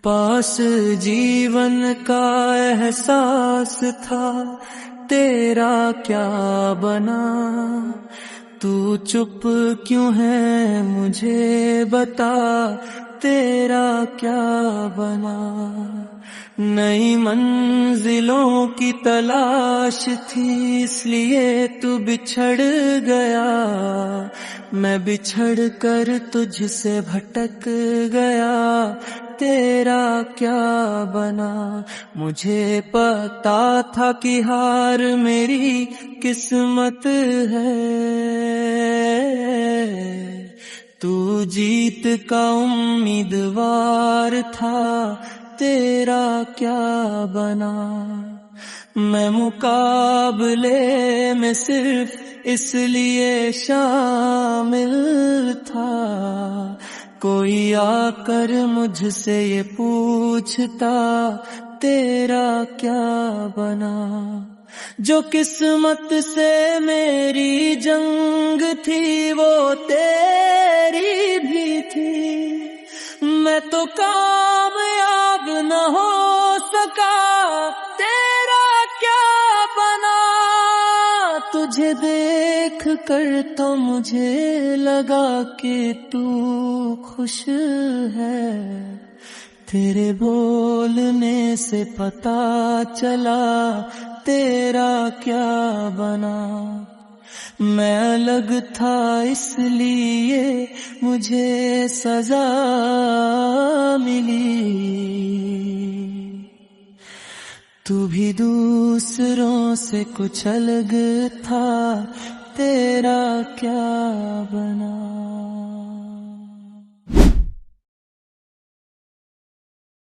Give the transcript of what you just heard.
پاس جیون کا احساس تھا، تیرا کیا بنا؟ تو چپ کیوں ہے مجھے بتا، تیرا کیا بنا؟ نئی منزلوں کی تلاش تھی، اس لیے تو بچھڑ گیا، میں بچھڑ کر تجھ سے بھٹک گیا، تیرا کیا بنا؟ مجھے پتا تھا کہ ہار میری قسمت ہے، تو جیت کا امیدوار تھا، تیرا کیا بنا؟ میں مقابلے میں صرف اس لیے شامل تھا، کوئی آ کر مجھ سے یہ پوچھتا، تیرا کیا بنا؟ جو قسمت سے میری جنگ تھی وہ تیری بھی تھی، میں تو کامیاب نہ ہو سکا، تیرا کیا بنا؟ تجھے دیکھ کر تو مجھے لگا کہ تو خوش ہے، تیرے بولنے سے پتا چلا، تیرا کیا بنا؟ میں الگ تھا اس لیے مجھے سزا ملی، تو بھی دوسروں سے کچھ الگ تھا، تیرا کیا بنا؟